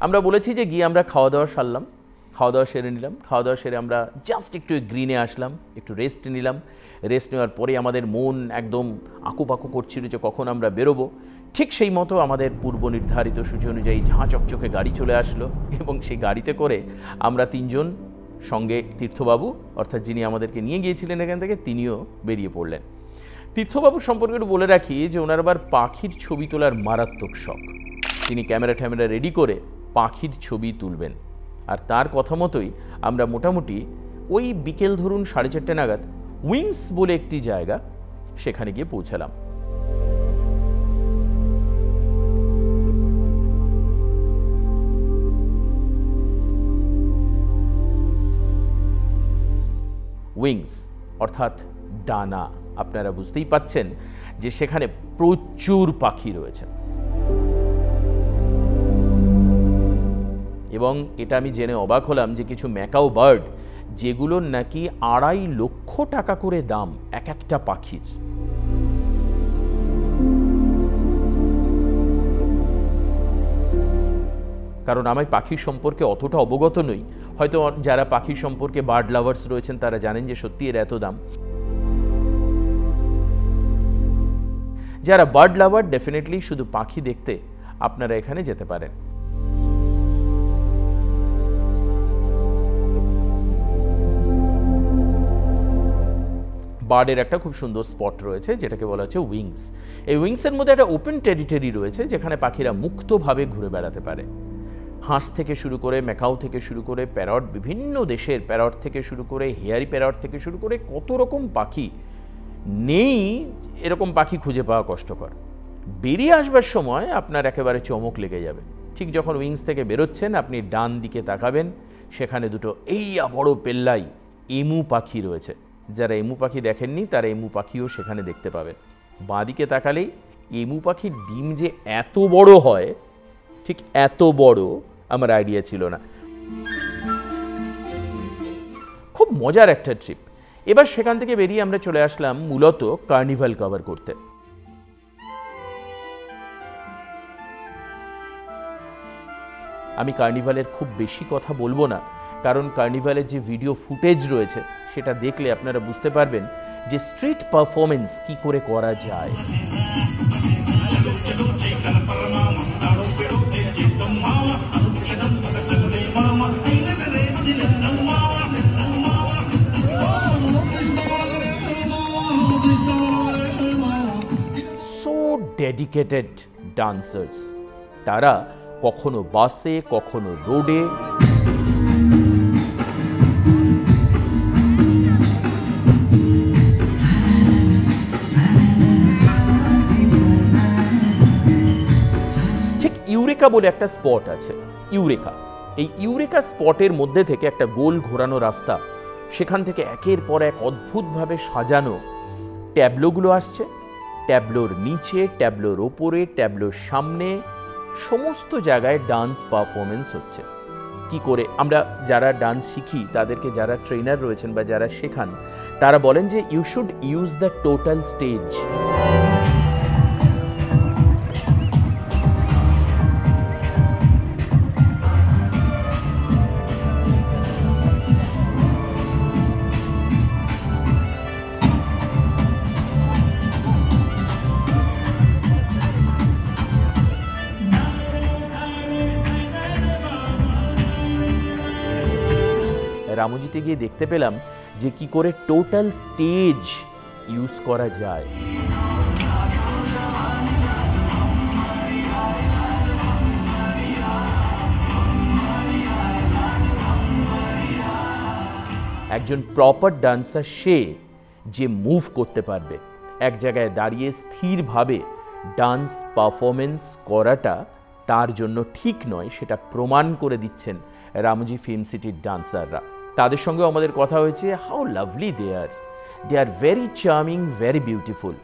আমরা বলেছি যে গিয়ে আমরা খাওয়া দাওয়া সারলাম, খাওয়া দাওয়া সেরে নিলাম। খাওয়া দাওয়া সেরে আমরা জাস্ট একটু গ্রিনে আসলাম, একটু রেস্ট নিলাম। রেস্ট নেওয়ার পরে আমাদের মন একদম আঁকুপাকু করছিল যে কখন আমরা বেরোবো। ঠিক সেই মতো আমাদের পূর্ব নির্ধারিত সূচি অনুযায়ী ঝাঁ চকচকে গাড়ি চলে আসলো এবং সেই গাড়িতে করে আমরা তিনজন, সঙ্গে তীর্থবাবু অর্থাৎ যিনি আমাদেরকে নিয়ে গিয়েছিলেন এখান থেকে, তিনিও বেরিয়ে পড়লেন। তীর্থবাবুর সম্পর্কে একটু বলে রাখি যে ওনার আবার পাখির ছবি তোলার মারাত্মক শখ। তিনি ক্যামেরা ট্যামেরা রেডি করে পাখির ছবি তুলবেন। আর তার কথা মতোই আমরা মোটামুটি ওই বিকেল ধরুন 4:30 নাগাদ উইংস বলে একটি জায়গা, সেখানে গিয়ে পৌঁছালাম। উইংস অর্থাৎ ডানা। আপনারা বুঝতেই পাচ্ছেন যে সেখানে প্রচুর পাখি রয়েছে এবং এটা আমি জেনে অবাক হলাম যে কিছু ম্যাকাও বার্ড, যেগুলোর নাকি 2.5 লক্ষ টাকা করে দাম এক একটা পাখির। কারণ আমি পাখির সম্পর্কে অতটা অবগত নই, হয়তো যারা পাখির সম্পর্কে বার্ড লাভার্স রয়েছেন তারা জানেন যে সত্যি এর এত দাম। যারা বার্ড লাভার ডেফিনেটলি শুধু পাখি দেখতে আপনারা এখানে যেতে পারেন। বার্ডের একটা খুব সুন্দর স্পট রয়েছে যেটাকে বলা হচ্ছে উইংস। এই উইংসের মধ্যে একটা ওপেন টেরিটরি রয়েছে যেখানে পাখিরা মুক্তভাবে ঘুরে বেড়াতে পারে। হাঁস থেকে শুরু করে, ম্যাকাও থেকে শুরু করে, প্যারট, বিভিন্ন দেশের প্যারট থেকে শুরু করে, হেয়ারি প্যারট থেকে শুরু করে কত রকম পাখি নেই, এরকম পাখি খুঁজে পাওয়া কষ্টকর। বেরিয়ে আসবার সময় আপনার একেবারে চমক লেগে যাবে। ঠিক যখন উইংস থেকে বেরোচ্ছেন আপনি ডান দিকে তাকাবেন, সেখানে দুটো বড় পেল্লাই এমু পাখি রয়েছে। যারা এমু পাখি দেখেননি তারা এমু পাখিও সেখানে দেখতে পাবেন। বাঁ দিকে তাকালেই এমু পাখির ডিম যে এত বড় হয়, ঠিক এত বড় আমার আইডিয়া ছিল না। খুব মজার একটা ট্রিপ। এবার সেখান থেকে বেরিয়ে আমরা চলে আসলাম মূলত কার্নিভাল কভার করতে। আমি কার্নিভালের খুব বেশি কথা বলবো না, কারণ কার্নিভালের যে ভিডিও ফুটেজ রয়েছে সেটা দেখলে আপনারা বুঝতে পারবেন যে স্ট্রিট পারফরমেন্স কি করে করা যায়। So dedicated dancers. তারা কখনো বাসে, কখনো রোডে, ইউরেকা বলে একটা স্পট আছে, ইউরেকা। এই ইউরেকা স্পটের মধ্যে থেকে একটা গোল ঘোরানো রাস্তা, সেখান থেকে একের পর এক অদ্ভুতভাবে সাজানো ট্যাবলোগুলো আসছে। ট্যাবলোর নিচে, ট্যাবলোর ওপরে, ট্যাবলোর সামনে, সমস্ত জায়গায় ডান্স পারফরমেন্স হচ্ছে। কি করে আমরা যারা ডান্স শিখি তাদেরকে যারা ট্রেনার রয়েছেন বা যারা শেখান তারা বলেন যে you should use the total stage. রামুজিতে গিয়ে দেখতে পেলাম যে কি করে টোটাল স্টেজ ইউজ করা যায়। একজন প্রপার ডান্সার সে যে মুভ করতে পারবে, এক জায়গায় দাঁড়িয়ে স্থিরভাবে ডান্স পারফরমেন্স করাটা তার জন্য ঠিক নয়, সেটা প্রমাণ করে দিচ্ছেন রামুজি ফিল্ম সিটির ডান্সাররা। তাদের সঙ্গেও আমাদের কথা হয়েছে। How lovely they are very charming, very beautiful.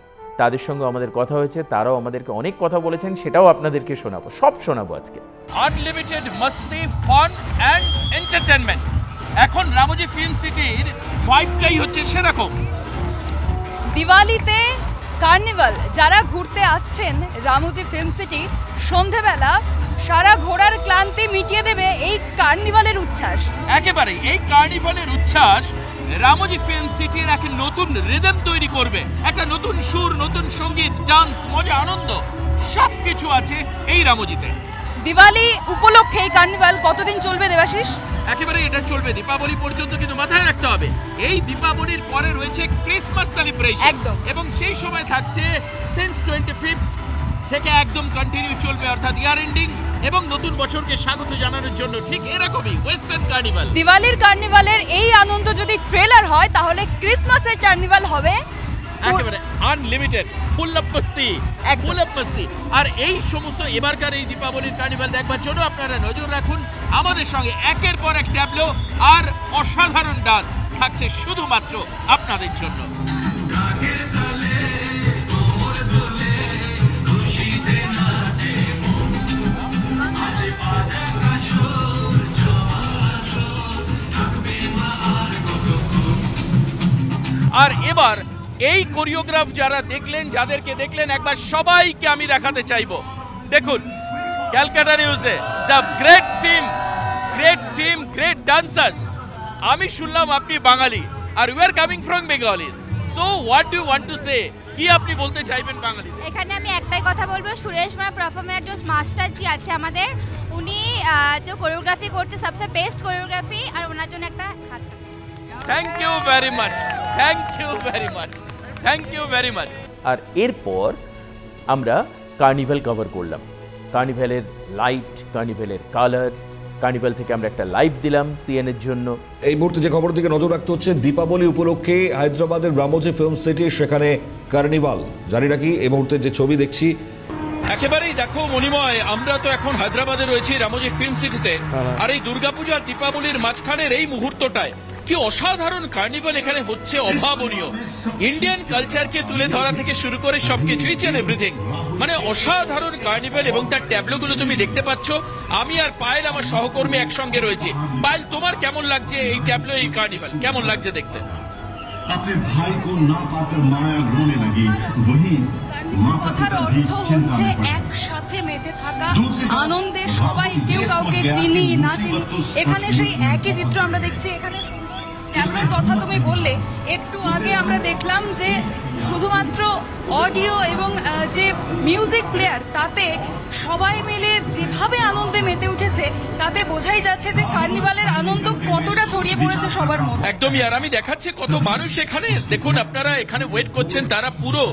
তাদের সঙ্গে আমাদের কথা হয়েছে, তারাও আমাদেরকে অনেক কথা বলেছেন, সেটাও আপনাদেরকে শোনাবো, সব শোনাবো আজকে। আনলিমিটেড মস্তি, ফান এন্ড এন্টারটেইনমেন্ট। এখন রামুজি ফিল্ম সিটির ভাইবটাই হচ্ছে সেরকম। দিওয়ালিতে কার্নিভাল যারা ঘুরতে আসছেন রামুজি ফিল্ম সিটি, সন্ধেবেলা সারা ঘোড়ার ক্লান্তি মিটিয়ে দেবে এই কার্নিভালের উচ্ছ্বাস। একেবারে এই কার্নিভালের উচ্ছ্বাস রামোজি ফিল্ম সিটির এক নতুন রিদম তৈরি করবে, একটা নতুন সুর, নতুন সঙ্গীত, ডান্স, মজা, আনন্দ সবকিছু আছে এই রামোজিতে। দিওয়ালি উপলক্ষে এই কার্নিভাল কতদিন চলবে দেবাশিস? একেবারে এটা চলবে দীপাবলি পর্যন্ত, কিন্তু মাথায় রাখতে হবে এই দীপাবলির পরে রয়েছে ক্রিসমাস সেলিব্রেশন একদম। এবং সেই সময় থাকছে সিন্স 25 থেকে একদম কন্টিনিউ চলবে, অর্থাৎ ইয়ার এন্ডিং এবং নতুন বছরকে স্বাগত জানানোর জন্য ঠিক এরকমই ওয়েস্টার্ন কার্নিভাল। দিওয়ালির কার্নিভালের এই আনন্দ যদি ট্রেলার হয় তাহলে ক্রিসমাসের কার্নিভাল হবে একেবারে আনলিমিটেড, ফুল অফ মস্তি, ফুল অফ মস্তি। আর এই সমস্ত এবারকার এই দীপাবলির কার্নিভাল দেখবার জন্য আপনারা নজর রাখুন আমাদের সঙ্গে, একের পর এক ট্যাবলো আর অসাধারণ ডান্স থাকছে শুধুমাত্র আপনাদের জন্য। আর এবার এই কোরিওগ্রাফ যারা দেখলেন, যাদেরকে দেখলেন, একবার সবাইকে আমি দেখাতে চাইবো। দেখুন ক্যালকাটা নিউজে the great team great dancers. আমি শুনলাম আপনি বাঙালি আর we are coming from Bengali, so what do you want to say, কি আপনি বলতে চাইবেন বাঙালি? এখানে আমি একটাই কথা বলবো, সুরেশ মার পারফর্মার যে মাস্টার জি আছে আমাদের, উনি যে কোরিওগ্রাফি করছে সবচেয়ে বেস্ট কোরিওগ্রাফি, আর ওনার জন্য একটা হাত। Thank you very much, thank you very much, thank you very much. আর এরপর আমরা কার্নিভাল কভার করলাম, কার্নিভালের লাইট, কার্নিভালের কালার, কার্নিভাল থেকে আমরা একটা লাইভ দিলাম সিএনএর জন্য। এই মুহূর্তে যে খবর দিকে নজর রাখতে হচ্ছে, দীপাবলি উপলক্ষে হায়দ্রাবাদের রামোজি ফিল্ম সিটি, সেখানে কার্নিভাল। জানি নাকি এই মুহূর্তে যে ছবি দেখছি একেবারেই দেখো মণিময়, আমরা তো এখন হায়দ্রাবাদে রয়েছি রামোজি ফিল্ম সিটিতে, আর এই দুর্গাপূজা দীপাবলির মাঝখানের এই মুহূর্তটায় কি অসাধারণ কার্নিভাল এখানে হচ্ছে, অভাবনীয়। ইন্ডিয়ান কালচারকে তুলে ধরা থেকে শুরু করে সবকিছু, ইচ এন্ড এভরিথিং, মানে অসাধারণ কার্নিভাল। এবং তার ট্যাবলোগুলো তুমি দেখতে পাচ্ছ। আমি আর পায়েল আমার সহকর্মী একসঙ্গে রয়েছে। পায়েল, তোমার কেমন লাগছে এই ট্যাবলো, এই কার্নিভাল কেমন লাগছে দেখতে? अपने भाई को ना पाकर माया रोने लगी, वही কথার অর্থ হচ্ছে একসাথে মেতে থাকা আনন্দে, সবাই কেউ কাউকে চিনি না চিনি, এখানে সেই একই চিত্র আমরা দেখছি। এখানে সুন্দর ট্যাবলোর কথা তুমি বললে, একটু আগে আমরা দেখলাম যে শুধুমাত্র অডিও এবং যে মিউজিক প্লেয়ার, তাতে সবাই মিলে যেভাবে আনন্দে মেতে উঠেছে তাতে বোঝাই যাচ্ছে যে কার্নিভালের আনন্দ কতটা ছড়িয়ে পড়েছে সবার মধ্যে। একদমই। আর আমি দেখাচ্ছি কত মানুষ এখানে, দেখুন আপনারা এখানে ওয়েট করছেন, তারা পুরো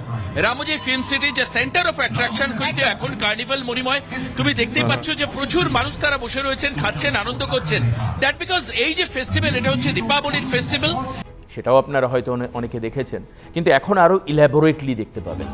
রামোজি ফিল্ম সিটি যে সেন্টার অফ অ্যাট্রাকশন কিন্তু এখন কার্নিভাল মণিময়, তুমি দেখতেই পাচ্ছ যে প্রচুর মানুষ তারা বসে রয়েছেন, খাচ্ছেন, আনন্দ করছেন। দ্যাট বিকজ এই যে ফেস্টিভ্যাল, এটা হচ্ছে দীপাবলির ফেস্টিভ্যাল। সেটাও আপনারা হয়তো অনেকে দেখেছেন, কিন্তু এখন আরো ইলাবোরেটলি দেখতে পাবেন।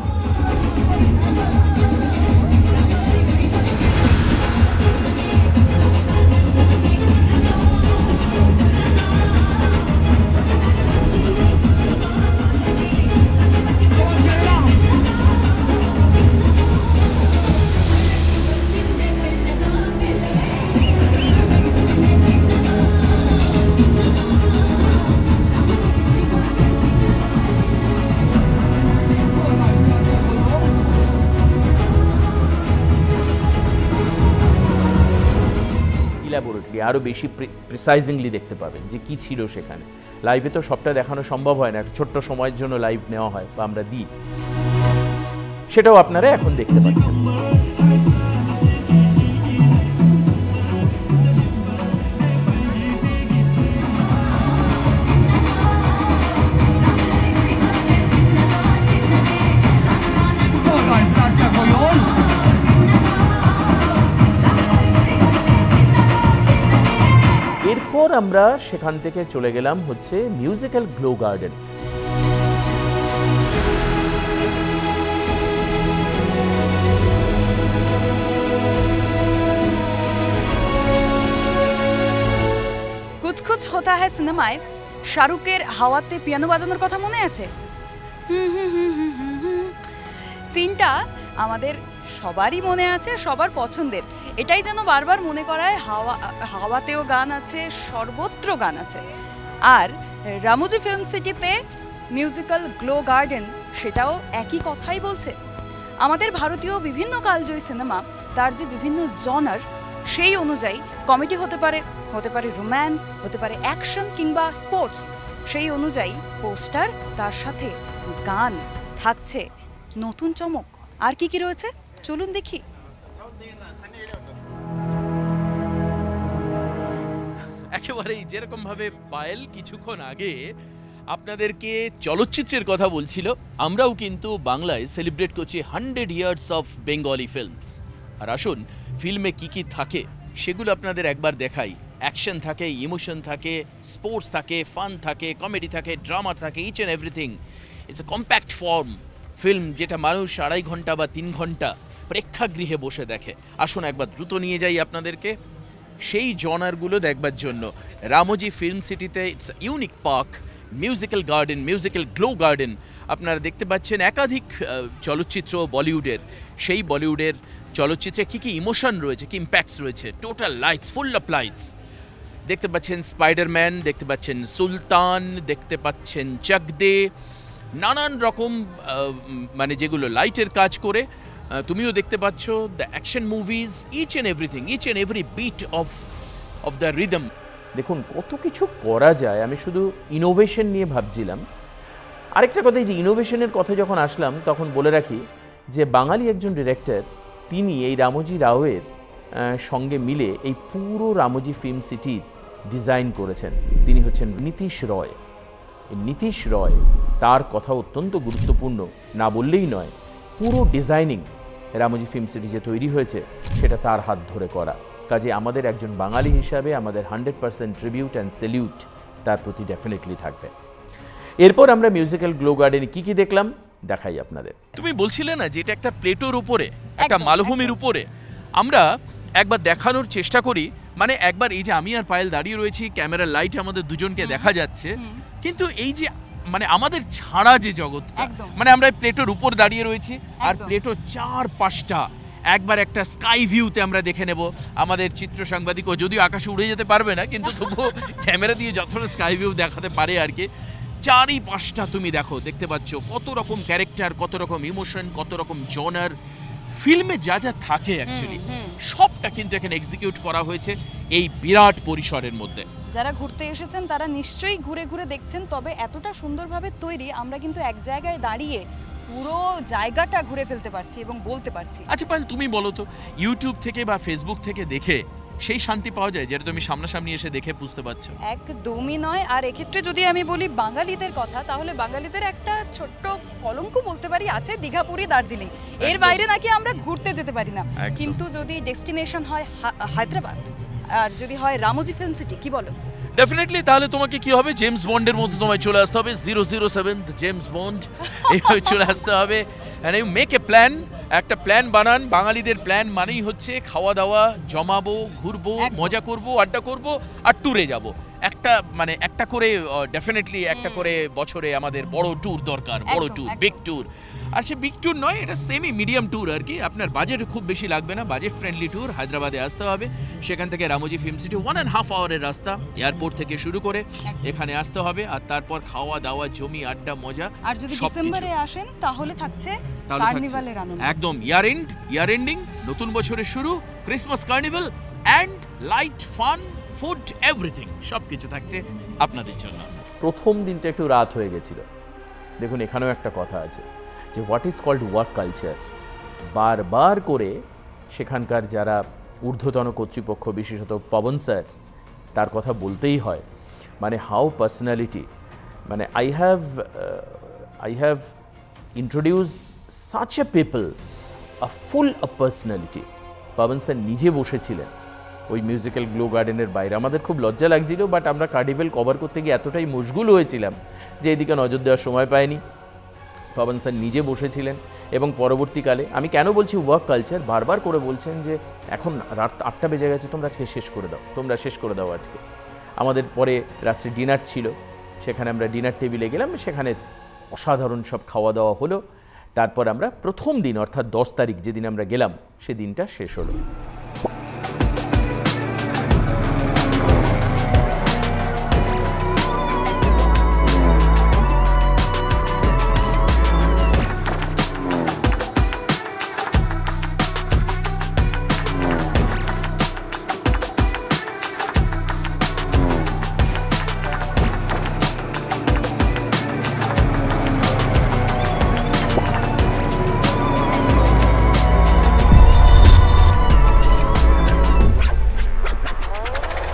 ইলাবোরেটলি, আরও বেশি প্রিসাইজিংলি দেখতে পাবেন যে কি ছিল সেখানে। লাইভে তো সবটা দেখানো সম্ভব হয় না, একটা ছোট্ট সময়ের জন্য লাইভ নেওয়া হয় বা আমরা দিই, সেটাও আপনারা এখন দেখতে পাচ্ছেন। এরপর আমরা সেখান থেকে চলে গেলাম হচ্ছে musical glow garden. Kuch Kuch হোতা হ্যায় সিনেমায় শাহরুখের হাওয়াতে পিয়ানো বাজানোর কথা মনে আছে? সিনটা আমাদের সবারই মনে আছে, সবার পছন্দের। এটাই যেন বারবার মনে করায় হাওয়াতেও গান আছে, সর্বত্র গান আছে। আর রামোজি ফিল্ম সিটিতে মিউজিক্যাল গ্লো গার্ডেন সেটাও একই কথাই বলছে। আমাদের ভারতীয় বিভিন্ন কালজয়ী সিনেমা তার যে বিভিন্ন জনার সেই অনুযায়ী কমেডি হতে পারে রোম্যান্স, হতে পারে অ্যাকশন কিংবা স্পোর্টস, সেই অনুযায়ী পোস্টার, তার সাথে গান থাকছে। নতুন চমক আর কি কি রয়েছে চলুন দেখি। একেবারেই যেরকম ভাবে পায়েল কিছুক্ষণ আগে আপনাদেরকে চলচ্চিত্রের কথা বলছিল, আমরাও কিন্তু বাংলায় সেলিব্রেট করছি 100 ইয়ার্স অফ বেঙ্গলি ফিল্মস। আর আসুন ফিল্মে কি কি থাকে সেগুলো আপনাদের একবার দেখাই। অ্যাকশন থাকে, ইমোশন থাকে, স্পোর্টস থাকে, ফান থাকে, কমেডি থাকে, ড্রামা থাকে, each and everything. It's a compact form film, যেটা মানুষ 2.5 ঘন্টা বা 3 ঘন্টা প্রেক্ষাগৃহে বসে দেখে। আসুন একবার দ্রুত নিয়ে যাই আপনাদেরকে সেই জনারগুলো দেখবার জন্য। রামোজি ফিল্ম সিটিতে it's unique park, musical garden, musical glow garden. আপনারা দেখতে পাচ্ছেন একাধিক চলচ্চিত্র বলিউডের, সেই বলিউডের চলচ্চিত্রে কী কী ইমোশন রয়েছে, কী ইম্প্যাক্টস রয়েছে, total lights, full of lights. দেখতে পাচ্ছেন স্পাইডারম্যান, দেখতে পাচ্ছেন সুলতান, দেখতে পাচ্ছেন চক দে, নানান রকম মানে যেগুলো লাইটের কাজ করে। তুমিও দেখতে পাচ্ছ the action movies, each and everything, each and every bit of the rhythm. দেখুন কত কিছু করা যায়। আমি শুধু ইনোভেশন নিয়ে ভাবছিলাম। আরেকটা কথা, এই যে ইনোভেশনের কথা যখন আসলাম তখন বলে রাখি যে বাঙালি একজন ডিরেক্টর, তিনি এই রামোজি রাওয়ের সঙ্গে মিলে এই পুরো রামোজি ফিল্ম সিটির ডিজাইন করেছেন। তিনি হচ্ছেন নীতিশ রয়। এই নীতিশ রয়, তার কথা অত্যন্ত গুরুত্বপূর্ণ, না বললেই নয়। পুরো ডিজাইনিং রামোজি ফিল্ম সিটি যে তৈরি হয়েছে সেটা তার হাত ধরে করা। কাজে আমাদের একজন বাঙালি হিসাবে আমাদের 100% ট্রিবিউট অ্যান্ড সেলিউট তার প্রতি ডেফিনেটলি থাকবে। এরপর আমরা মিউজিক্যাল গ্লো গার্ডেনে কি কি দেখলাম দেখাই আপনাদের। তুমি বলছিলে না যে এটা একটা প্লেটোর উপরে, একটা মালভূমির উপরে। আমরা একবার দেখানোর চেষ্টা করি, মানে একবার এই যে আমি আর পায়েল দাঁড়িয়ে রয়েছি, ক্যামেরার লাইট আমাদের দুজনকে দেখা যাচ্ছে, কিন্তু এই যে মানে আমাদের ছাড়া যে জগৎটা, মানে আমরা প্লেটোর উপর দাঁড়িয়ে রয়েছি আর প্লেটোর 4-5টা একবার একটা স্কাই ভিউতে আমরা দেখে নেব। আমাদের চিত্র সাংবাদিকও যদিও আকাশে উড়ে যেতে পারবে না, কিন্তু তবুও ক্যামেরা দিয়ে যতটা স্কাই ভিউ দেখাতে পারে আর কি। 4-5টা তুমি দেখতে পাচ্ছ কত রকম ক্যারেক্টার, কত রকম ইমোশন, কত রকম জনার। ফিল্মে যা যা থাকে অ্যাকচুয়ালি সবটা কিন্তু এখানে এক্সিকিউট করা হয়েছে এই বিরাট পরিসরের মধ্যে। যারা ঘুরতে এসেছেন তারা নিশ্চয়ই ঘুরে ঘুরে দেখছেন, তবে এতটা সুন্দরভাবে তৈরি আমরা কিন্তু এক জায়গায় দাঁড়িয়ে পুরো জায়গাটা ঘুরে ফেলতে পারছি এবং বলতে পারছি। আচ্ছা পায়েল, তুমি বলো তো, ইউটিউব থেকে বা ফেসবুক থেকে দেখে সেই শান্তি পাওয়া যায় যেটা তুমি সামনাসামনি এসে দেখে বুঝতে পারছো? একদমই নয়। আর এক্ষেত্রে যদি আমি বলি বাঙালিদের কথা, তাহলে বাঙালিদের একটা ছোট্ট কলঙ্ক বলতে পারি আছে, দীঘাপুরি, দার্জিলিং, এর বাইরে নাকি আমরা ঘুরতে যেতে পারি না। কিন্তু যদি ডেস্টিনেশন হয় হায়দ্রাবাদ আর যদি হয় রামোজি ফিল্ম সিটি, কি বলো? ডেফিনেটলি। তাহলে তোমাকে কি হবে, জেমস বন্ডের মধ্যে তোমায় চলে আসতে হবে, 007 জেমস বন্ড, এইভাবে চলে আসতে হবে। And you make a plan, একটা প্ল্যান বানান। বাঙালিদের প্ল্যান মানেই হচ্ছে খাওয়া দাওয়া, জমাবো, ঘুরবো, মজা করবো, আড্ডা করবো আর ট্যুরে যাব। একটা করে ডেফিনেটলি একটা করে বছরে আমাদের বড় ট্যুর দরকার, বড় ট্যুর, বিগ ট্যুর। আর সে বিগ ট্যুর নয়, এটা সেমি মিডিয়াম ট্যুর আর কি। আপনার বাজেট খুব বেশি লাগবে না, বাজেট ফ্রেন্ডলি ট্যুর। হায়দ্রাবাদে আসতে হবে, সেখান থেকে রামোজি ফিল্ম সিটি 1.5 আওয়ারের রাস্তা, এয়ারপোর্ট থেকে শুরু করে এখানে আসতে হবে। আর তারপর খাওয়া দাওয়া, জমি, আড্ডা, মজা। আর যদি ডিসেম্বরে আসেন তাহলে থাকছে কার্নিভালের আনন্দ। একদম ইয়ার এন্ডিং, নতুন বছরের শুরু, Christmas carnival and light, fun, food, everything সবকিছু থাকছে আপনাদের জন্য। প্রথম দিনটা একটু রাত হয়ে গেছিল। দেখুন এখানেও একটা কথা আছে যে what is called work culture. বারবার করে সেখানকার যারা ঊর্ধ্বতন কর্তৃপক্ষ, বিশেষত পবন স্যার, তার কথা বলতেই হয়। মানে হাউ পার্সোনালিটি, মানে I have introduce such a people, a full of personality. Pawan sir নিজে বসেছিলেন ওই মিউজিক্যাল গ্লো গার্ডেনের বাইরে। আমাদের খুব লজ্জা লাগছিল, বাট আমরা কার্নিভ্যাল কভার করতে গিয়ে এতটাই মশগুল হয়েছিলাম যে এদিকে নজর দেওয়ার সময় পাইনি। পবন স্যার নিজে বসেছিলেন এবং পরবর্তীকালে, আমি কেন বলছি ওয়ার্ক কালচার, বারবার করে বলছেন যে এখন রাত 8টা বেজে গেছে, তোমরা আজকে শেষ করে দাও আজকে। আমাদের পরে রাত্রে ডিনার ছিল, সেখানে আমরা ডিনার টেবিলে গেলাম, সেখানে অসাধারণ সব খাওয়া দাওয়া হলো। তারপর আমরা প্রথম দিন অর্থাৎ 10 তারিখ যেদিন আমরা গেলাম সেদিনটা শেষ হলো।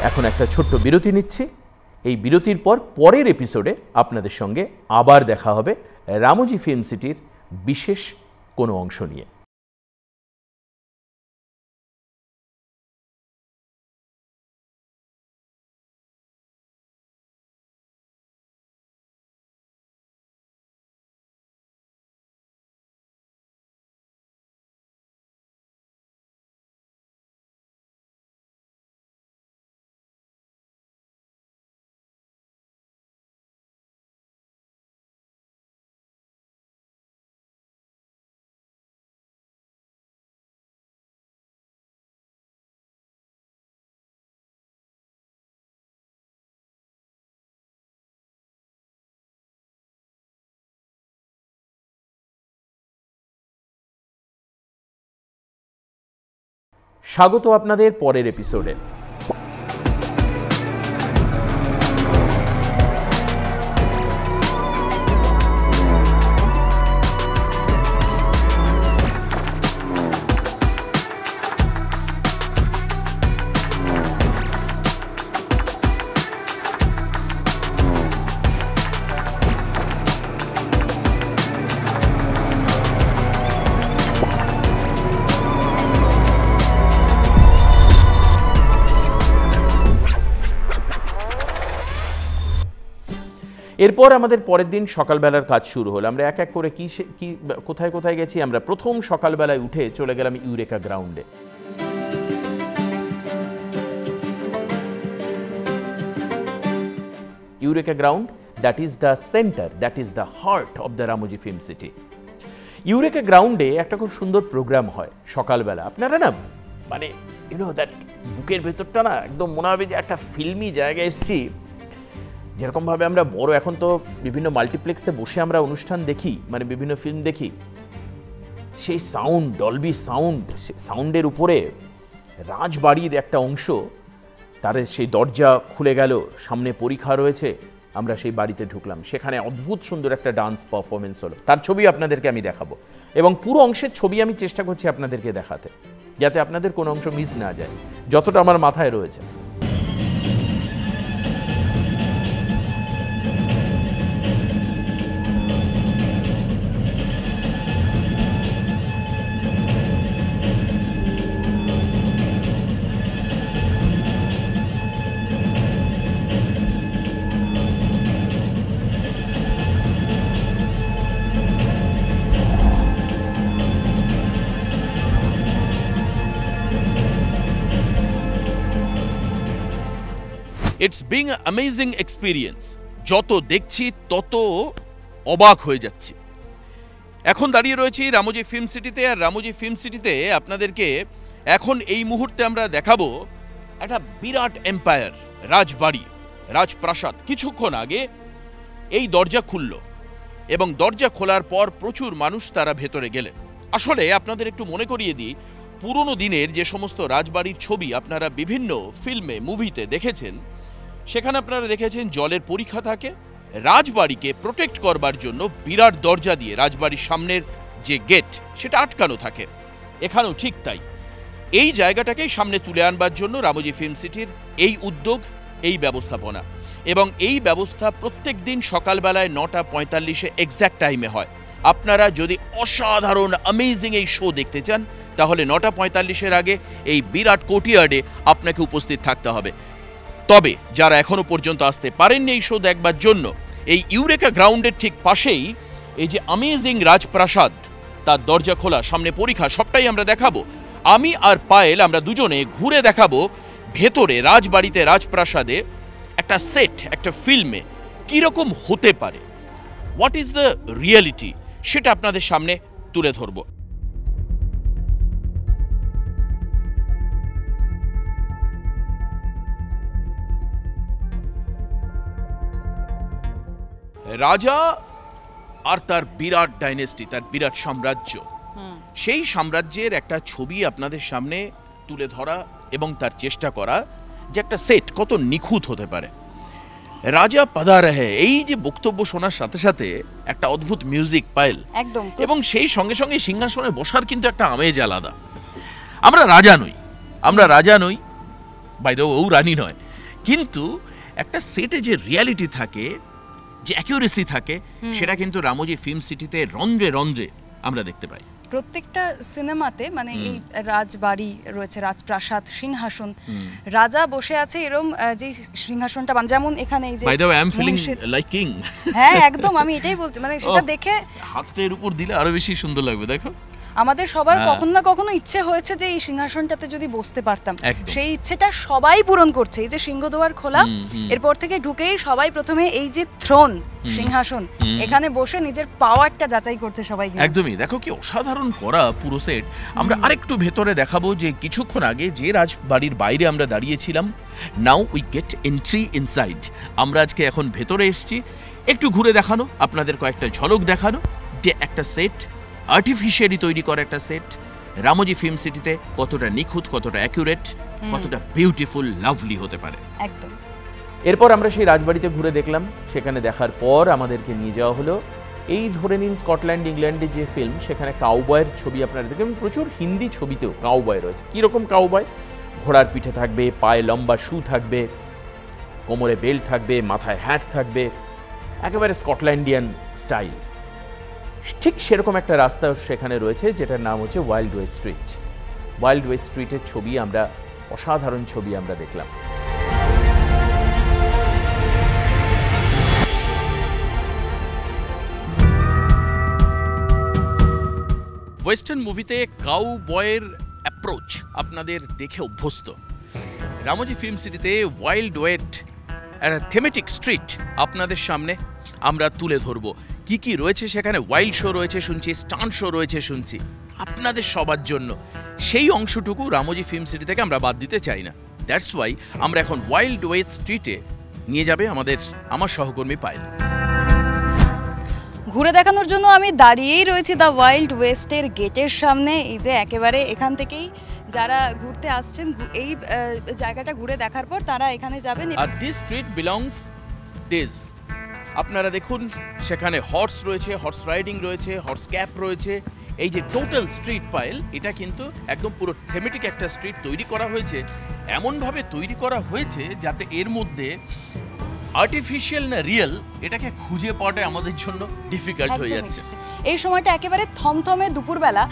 এখন একটা ছোট্ট বিরতি নিচ্ছি। এই বিরতির পর পরের এপিসোডে আপনাদের সঙ্গে আবার দেখা হবে রামোজি ফিল্ম সিটির বিশেষ কোনো অংশ নিয়ে। স্বাগত আপনাদের পরের এপিসোডে। এরপর আমাদের পরের দিন সকালবেলার কাজ শুরু হলো। আমরা এক এক করে কি কোথায় কোথায় গেছি। আমরা প্রথম সকালবেলায় উঠে চলে গেলাম ইউরেকা গ্রাউন্ডে। Eureka ground, that is the centre, that is the heart of the Ramoji film city. Eureka গ্রাউন্ডে একটা খুব সুন্দর প্রোগ্রাম হয় সকালবেলা। আপনারা না মানে দ্যাট বুকের ভেতরটা না একদম মনে হবে যে একটা ফিল্মি জায়গায় এসেছি। যেরকমভাবে আমরা বড় এখন তো বিভিন্ন মাল্টিপ্লেক্সে বসে আমরা অনুষ্ঠান দেখি, মানে বিভিন্ন ফিল্ম দেখি, সেই সাউন্ড, ডলবি সাউন্ডের উপরে রাজবাড়ির একটা অংশ, তার সেই দরজা খুলে গেল, সামনে পরীক্ষা রয়েছে, আমরা সেই বাড়িতে ঢুকলাম। সেখানে অদ্ভুত সুন্দর একটা ডান্স পারফরমেন্স হলো, তার ছবি আপনাদেরকে আমি দেখাবো এবং পুরো অংশের ছবি আমি চেষ্টা করছি আপনাদেরকে দেখাতে, যাতে আপনাদের কোনো অংশ মিস না যায়, যতটা আমার মাথায় রয়েছে। It's being amazing experience. যত দেখছি তত অবাক হয়ে যাচ্ছি। এখন দাঁড়িয়ে রয়েছি রামোজি ফিল্ম সিটিতে, আর রামোজি ফিল্ম সিটিতে আপনাদেরকে এখন এই মুহূর্তে আমরা দেখাবো একটা বিরাট এম্পায়ার, রাজবাড়ি, রাজপ্রাসাদ। কিছুক্ষণ আগে এই দরজা খুলল এবং দরজা খোলার পর প্রচুর মানুষ তারা ভেতরে গেলেন। আসলে আপনাদের একটু মনে করিয়ে দিই, পুরনো দিনের যে সমস্ত রাজবাড়ির ছবি আপনারা বিভিন্ন ফিল্মে, মুভিতে দেখেছেন, সেখানে আপনারা দেখেছেন জলের পরীক্ষা থাকে, রাজবাড়িকে প্রোটেক্ট করবার জন্য বিরাট দরজা দিয়ে রাজবাড়ির সামনের যে গেট সেটা আটকানো থাকে। এখানেও ঠিক তাই। এই জায়গাটাকেই সামনে তুলে আনবার জন্য রামোজি ফিল্ম সিটির এই উদ্যোগ, এই ব্যবস্থাপনা, এবং এই ব্যবস্থা প্রত্যেক দিন সকালবেলায় 9:45 এক্স্যাক্ট টাইমে হয়। আপনারা যদি অসাধারণ অ্যামেজিং এই শো দেখতে চান, তাহলে 9:45 আগে এই বিরাট কোর্টইয়ার্ডে আপনাকে উপস্থিত থাকতে হবে। তবে যারা এখনো পর্যন্ত আসতে পারেননি এই শো দেখবার জন্য, এই ইউরেকা গ্রাউন্ডের ঠিক পাশেই এই যে অ্যামেজিং রাজপ্রাসাদ, তার দরজা খোলা, সামনে পরীক্ষা, সবটাই আমরা দেখাবো। আমি আর পায়েল আমরা দুজনে ঘুরে দেখাবো ভেতরে রাজবাড়িতে, রাজপ্রাসাদে একটা সেট, একটা ফিল্মে কীরকম হতে পারে, হোয়াট ইজ দ্য রিয়েলিটি, সেটা আপনাদের সামনে তুলে ধরবো। রাজা আর তার বিরাট ডাইনেস্টি, তার বিরাট সাম্রাজ্য, সেই সাম্রাজ্যের একটা ছবি আপনাদের সামনে তুলে ধরা এবং তার চেষ্টা করা যে একটা সেট কত নিখুঁত হতে পারে। রাজা পাদা রহে, এই যে বক্তব্য শোনার সাথে সাথে একটা অদ্ভুত মিউজিক পাইল একদম, এবং সেই সঙ্গে সঙ্গে সিংহাসনে বসার কিন্তু একটা আমেজ আলাদা। আমরা রাজা নই, বাই দ্য ওয়ে ও রানী নয়, কিন্তু একটা সেটে যে রিয়ালিটি থাকে, যে অ্যাকিউরেসি থাকে, সেটা কিন্তু রামোজি ফিল্ম সিটিতে রন্ধ্রে রন্ধ্রে আমরা দেখতে পাই। প্রত্যেকটা সিনেমাতে মানে এই রাজবাড়ি রয়েছে, রাজপ্রাসাদ, সিংহাসন, রাজা বসে আছে এরকম যে সিংহাসনটা যেমন এখানে এই যে by the way I am feeling like king. হ্যাঁ একদম, আমি এটাই বলছি, মানে সেটা দেখে হাতটা এর উপর দিলে আরো বেশি সুন্দর লাগবে। দেখো আমাদের সবার কখনো না কখনো ইচ্ছে হয়েছে যে এই সিংহাসনটাতে যদি বসতে পারতাম, একদম। সেই ইচ্ছেটা সবাই পূরণ করছে। এই যে সিংহদুয়ার খোলা, এরপর থেকে ঢুকেই সবাই প্রথমে এই যে থ্রোন, সিংহাসন, এখানে বসে নিজের পাওয়ারটা যাচাই করছে সবাই। একদমই, দেখো কি অসাধারণ করা পুরো সেট। আমরা আরেকটু ভেতরে দেখাবো যে কিছুক্ষণ আগে যে রাজবাড়ির বাইরে আমরা দাঁড়িয়েছিলাম, now we get entry inside. আমরা আজকে এখন ভেতরে এসেছি, একটু ঘুরে দেখানো, আপনাদের কয়েকটা ঝলক দেখানো যে একটা সেট, আর্টিফিশিয়ালি তৈরি করা একটা সেট রামোজি ফিল্ম সিটিতে কতটা নিখুঁত, কতটা অ্যাকুরেট, কতটা বিউটিফুল, লাভলি হতে পারে। একদম। এরপর আমরা সেই রাজবাড়িতে ঘুরে দেখলাম। সেখানে দেখার পর আমাদেরকে নিয়ে যাওয়া হলো এই ধরে নিন স্কটল্যান্ড ইংল্যান্ডের যে ফিল্ম, সেখানে কাউবয়ের ছবি আপনারা দেখবেন, প্রচুর হিন্দি ছবিতেও কাউবয় রয়েছে। কীরকম কাউবয়? ঘোড়ার পিঠে থাকবে, পায়ে লম্বা শু থাকবে, কোমরে বেল্ট থাকবে, মাথায় হ্যাট থাকবে, একেবারে স্কটল্যান্ডিয়ান স্টাইল। ঠিক সেরকম একটা রাস্তা সেখানে রয়েছে, যেটার নাম হচ্ছে wild West street. Wild West স্ট্রিটের ছবি আমরা, অসাধারণ ছবি আমরা দেখলাম। ওয়েস্টার্ন মুভিতে কাউবয়ের অ্যাপ্রোচ আপনাদের দেখে অভ্যস্ত। রামোজি ফিল্ম সিটিতে ওয়াইল্ড ওয়েস্ট একটা থেমেটিক স্ট্রিট আপনাদের সামনে আমরা তুলে ধরবো। কি কি রয়েছে সেখানে? ওয়াইল্ড শো রয়েছে শুনছি, স্টান্ট শো রয়েছে শুনছি, আপনাদের সবার জন্য। সেই অংশটুকু রামোজি ফিল্ম সিটি থেকে আমরা বাদ দিতে চাই না। দ্যাটস ওয়াই আমরা এখন ওয়াইল্ড ওয়েস্ট স্ট্রিটে নিয়ে যাবে আমার সহকর্মী পায়েল। ঘুরে দেখানোর জন্য আমি দাঁড়িয়েই রয়েছি দ্য ওয়াইল্ড ওয়েস্টের গেটের সামনে। এই যে একেবারে এখান থেকেই যারা ঘুরতে আসছেন এই জায়গাটা ঘুরে দেখার পর তারা এখানে যাবেন। আর দিস স্ট্রিট বিলংস দিস, আপনারা দেখুন সেখানে হর্স রয়েছে, হর্স রাইডিং রয়েছে, হর্স ক্যাপ রয়েছে। এই যে টোটাল স্ট্রিট পাইল, এটা কিন্তু একদম পুরো থেমেটিক একটা স্ট্রিট তৈরি করা হয়েছে। এমনভাবে তৈরি করা হয়েছে যাতে এর মধ্যে আর্টিফিশিয়াল না রিয়েল এটাকে খুঁজে পাওয়াটা আমাদের জন্য ডিফিকাল্ট হয়ে যাচ্ছে। এই সময়টা একেবারে থমথমে দুপুরবেলা,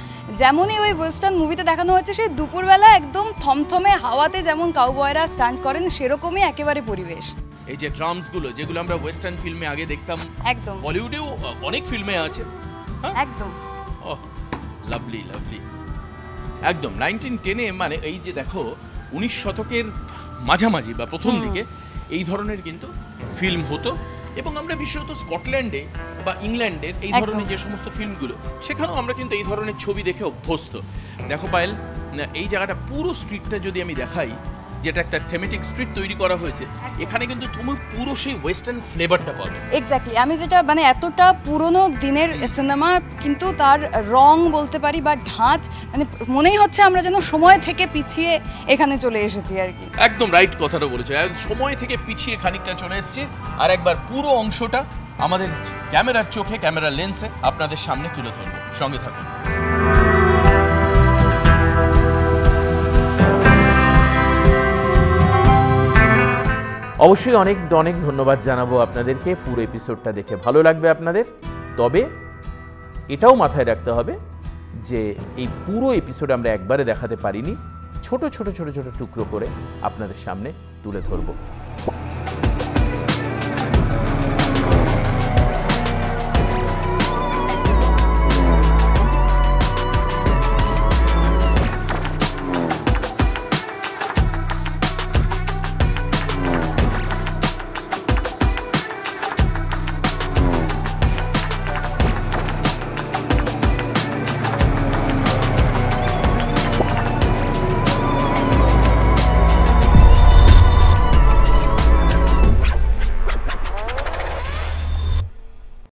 যেমনই ওই ওয়েস্টার্ন মুভিতে দেখানো হচ্ছে সেই দুপুরবেলা একদম থমথমে হাওয়াতে যেমন কাউবয়রা স্টান্ট করেন সেরকমই একেবারে পরিবেশ। এই যে ড্রামসগুলো যেগুলো আমরা ওয়েস্টার্ন ফিল্মে আগে দেখতাম, একদম বলিউডেও অনেক ফিল্মে আছে। একদম ওহ লাভলি লাভলি, একদম 1910-এ, মানে এই যে দেখো 19 শতকের মাঝামাঝি বা প্রথম দিকে এই ধরনের কিন্তু ফিল্ম হতো। এবং আমরা বিশেষত স্কটল্যান্ডে বা ইংল্যান্ডের এই ধরনের যে সমস্ত ফিল্মগুলো, সেখানেও আমরা কিন্তু এই ধরনের ছবি দেখে অভ্যস্ত। দেখো পায়েল, এই জায়গাটা পুরো স্ট্রিটটা যদি আমি দেখাই, যেটা একটা থেমেটিক স্ট্রিট তৈরি করা হয়েছে, এখানে কিন্তু তুমি পুরো সেই ওয়েস্টার্ন ফ্লেভারটা পাবে। এক্স্যাক্টলি, আমি যেটা মানে এতটা পুরনো দিনের সিনেমা, কিন্তু তার রং বলতে পারি বা ঢাঁচ, মানে মনেই হচ্ছে আমরা যেন সময় থেকে পিছিয়ে এখানে চলে এসেছি আর কি। একদম রাইট কথাটা বলেছো, সময় থেকে পিছিয়ে খানিকটা চলে এসেছে। আর একবার পুরো অংশটা আমাদের ক্যামেরার চোখে, ক্যামেরার লেন্সে আপনাদের সামনে তুলে ধরবো। সঙ্গে থাকুন। অবশ্যই অনেক অনেক ধন্যবাদ জানাবো আপনাদেরকে। পুরো এপিসোডটা দেখে ভালো লাগবে আপনাদের। তবে এটাও মাথায় রাখতে হবে যে এই পুরো এপিসোড আমরা একবারে দেখাতে পারিনি, ছোট ছোট ছোট ছোট টুকরো করে আপনাদের সামনে তুলে ধরবো।